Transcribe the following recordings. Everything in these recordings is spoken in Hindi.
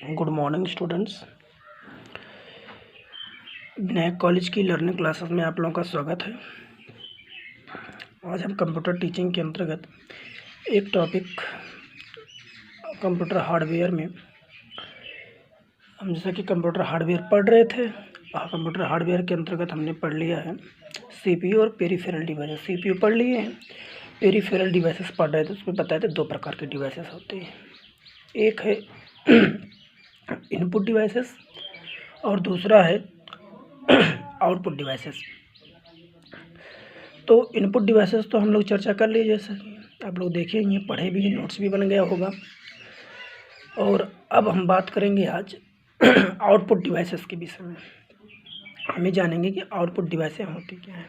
Good morning students. Vinayak college की लर्निंग क्लासेस में आप लोगों का स्वागत है। आज हम कंप्यूटर टीचिंग के अंतर्गत एक टॉपिक कंप्यूटर हार्डवेयर में हम जैसा कि कंप्यूटर हार्डवेयर पढ़ रहे थे और कंप्यूटर हार्डवेयर के अंतर्गत हमने पढ़ लिया है सीपीयू और पेरिफेरल डिवाइसेस। सीपीयू पढ़ लिए हैं, पेरिफेरल डिवाइसेस पढ़ रहे थे। उसमें बताए थे दो प्रकार के डिवाइसेस होते हैं, एक है इनपुट डिवाइसेस और दूसरा है आउटपुट डिवाइसेस। तो इनपुट डिवाइसेस तो हम लोग चर्चा कर लिए, जैसा कि आप लोग देखेंगे, पढ़े भी, नोट्स भी बन गया होगा। और अब हम बात करेंगे आज आउटपुट डिवाइसेस के विषय में। हमें जानेंगे कि आउटपुट डिवाइसें होती क्या है।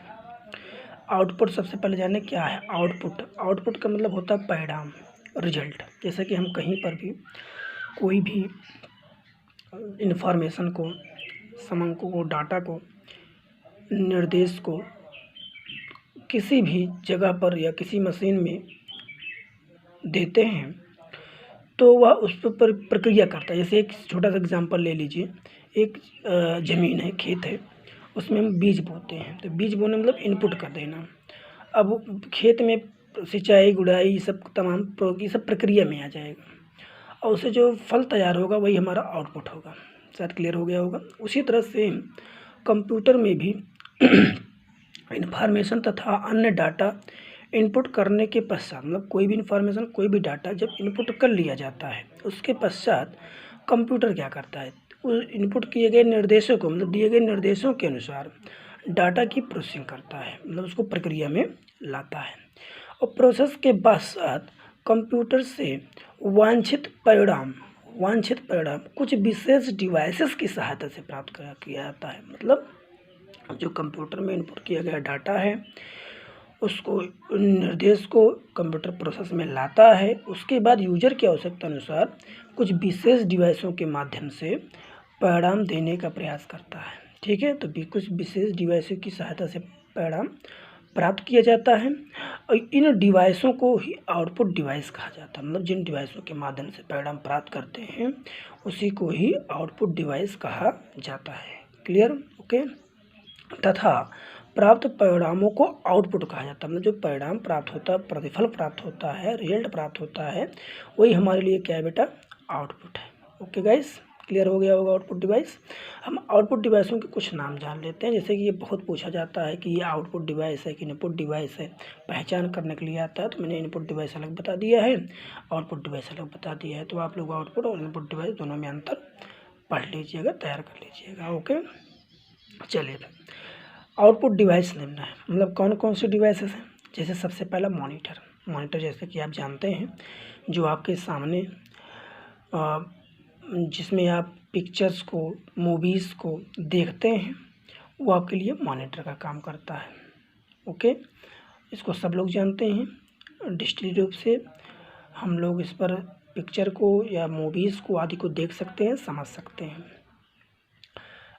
आउटपुट सबसे पहले जाने क्या है। आउटपुट का मतलब होता है परिणाम, रिजल्ट। जैसे कि हम कहीं पर भी कोई भी इंफॉर्मेशन को, सामान को, डाटा को, निर्देश को किसी भी जगह पर या किसी मशीन में देते हैं तो वह उस पर प्रक्रिया करता है। जैसे एक छोटा सा एग्जांपल ले लीजिए, एक ज़मीन है, खेत है, उसमें हम बीज बोते हैं। तो बीज बोने मतलब इनपुट कर देना। अब खेत में सिंचाई, गुड़ाई, सब तमाम ये सब प्रक्रिया में आ जाएगा और उससे जो फल तैयार होगा वही हमारा आउटपुट होगा। शायद क्लियर हो गया होगा। उसी तरह से कंप्यूटर में भी इन्फॉर्मेशन तथा अन्य डाटा इनपुट करने के पश्चात, मतलब कोई भी इन्फॉर्मेशन, कोई भी डाटा जब इनपुट कर लिया जाता है उसके पश्चात कंप्यूटर क्या करता है, उस इनपुट किए गए निर्देशों को, मतलब दिए गए निर्देशों के अनुसार डाटा की प्रोसेसिंग करता है, मतलब उसको प्रक्रिया में लाता है। और प्रोसेस के पश्चात कंप्यूटर से वांछित परिणाम कुछ विशेष डिवाइसेस की सहायता से प्राप्त किया जाता है। मतलब जो कंप्यूटर में इनपुट किया गया डाटा है उसको, निर्देश को कंप्यूटर प्रोसेस में लाता है। उसके बाद यूजर की आवश्यकता अनुसार कुछ विशेष डिवाइसों के माध्यम से परिणाम देने का प्रयास करता है। ठीक है, तो भी कुछ विशेष डिवाइसों की सहायता से परिणाम प्राप्त किया जाता है और इन डिवाइसों को ही आउटपुट डिवाइस कहा जाता है। मतलब जिन डिवाइसों के माध्यम से परिणाम प्राप्त करते हैं उसी को ही आउटपुट डिवाइस कहा जाता है। क्लियर? ओके। तथा प्राप्त परिणामों को आउटपुट कहा जाता है। मतलब जो परिणाम प्राप्त होता है, प्रतिफल प्राप्त होता है, रिजल्ट प्राप्त होता है, वही हमारे लिए क्या है बेटा, आउटपुट है। ओके गाइस, क्लियर हो गया होगा आउटपुट डिवाइस। हम आउटपुट डिवाइसों के कुछ नाम जान लेते हैं। जैसे कि ये बहुत पूछा जाता है कि ये आउटपुट डिवाइस है कि इनपुट डिवाइस है, पहचान करने के लिए आता है। तो मैंने इनपुट डिवाइस अलग बता दिया है, आउटपुट डिवाइस अलग बता दिया है। तो आप लोग आउटपुट और इनपुट डिवाइस दोनों में अंतर पढ़ लीजिएगा, तैयार कर लीजिएगा। ओके, चलिए आउटपुट डिवाइस लेना है, मतलब कौन कौन सी डिवाइसेस हैं। जैसे सबसे पहला मॉनिटर जैसे कि आप जानते हैं, जो आपके सामने जिसमें आप पिक्चर्स को, मूवीज़ को देखते हैं, वो आपके लिए मॉनिटर का काम करता है। ओके, इसको सब लोग जानते हैं। डिजिटली रूप से हम लोग इस पर पिक्चर को या मूवीज़ को आदि को देख सकते हैं, समझ सकते हैं।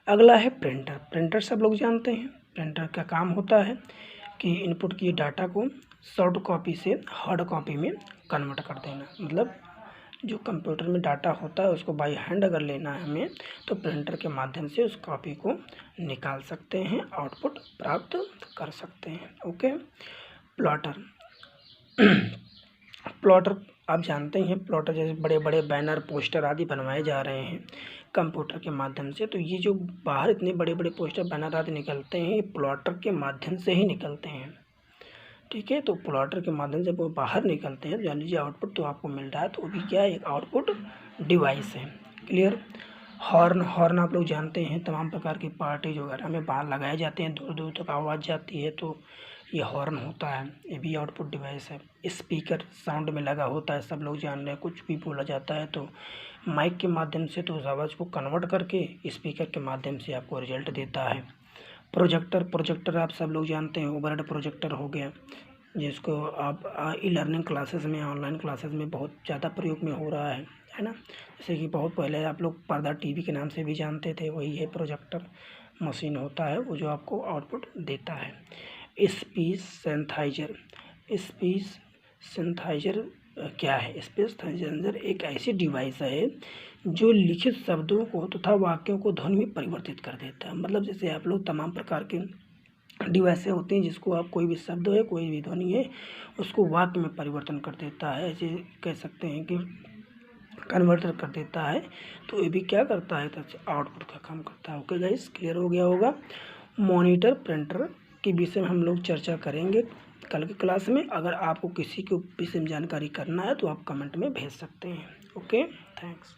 अगला है प्रिंटर सब लोग जानते हैं। प्रिंटर का काम होता है कि इनपुट किए डाटा को सॉफ्ट कॉपी से हार्ड कॉपी में कन्वर्ट कर देना। मतलब जो कंप्यूटर में डाटा होता है उसको बाई हैंड अगर लेना है हमें, तो प्रिंटर के माध्यम से उस कॉपी को निकाल सकते हैं, आउटपुट प्राप्त कर सकते हैं। ओके, प्लॉटर आप जानते हैं। प्लॉटर जैसे बड़े बड़े बैनर, पोस्टर आदि बनवाए जा रहे हैं कंप्यूटर के माध्यम से। तो ये जो बाहर इतने बड़े बड़े पोस्टर, बैनर आदि निकलते हैं, ये प्लॉटर के माध्यम से ही निकलते हैं। ठीक है, तो प्लॉटर के माध्यम से वो बाहर निकलते हैं, जान लीजिए आउटपुट तो आपको मिल रहा है, तो वो भी क्या है, एक आउटपुट डिवाइस है। क्लियर? हॉर्न आप लोग जानते हैं, तमाम प्रकार की पार्टीज वगैरह में बाहर लगाए जाते हैं, दूर दूर तक आवाज़ जाती है, तो ये हॉर्न होता है, ये भी आउटपुट डिवाइस है। स्पीकर साउंड में लगा होता है, सब लोग जान रहे हैं, कुछ भी बोला जाता है तो माइक के माध्यम से तो उस आवाज़ को कन्वर्ट करके स्पीकर के माध्यम से आपको रिजल्ट देता है। प्रोजेक्टर आप सब लोग जानते हैं, ओवरहेड प्रोजेक्टर हो गया, जिसको आप ई लर्निंग क्लासेस में, ऑनलाइन क्लासेस में बहुत ज़्यादा प्रयोग में हो रहा है ना। जैसे कि बहुत पहले आप लोग पर्दा टीवी के नाम से भी जानते थे, वही है प्रोजेक्टर मशीन होता है, वो जो आपको आउटपुट देता है। स्पीच सिंथेसाइजर क्या है? स्पीच थ्रेशर एक ऐसी डिवाइस है जो लिखित शब्दों को तथा वाक्यों को ध्वनि में परिवर्तित कर देता है। मतलब जैसे आप लोग तमाम प्रकार के डिवाइसें होती हैं जिसको आप कोई भी शब्द है, कोई भी ध्वनि है, उसको वाक्य में परिवर्तन कर देता है। ऐसे कह सकते हैं कि कन्वर्टर कर देता है। तो ये भी क्या करता है? तो आउटपुट का काम करता है। ओके गाइस, क्लियर हो गया होगा। मॉनिटर प्रिंटर के विषय में हम लोग चर्चा करेंगे कल की क्लास में। अगर आपको किसी को विषय में जानकारी करना है तो आप कमेंट में भेज सकते हैं। Okay, thanks.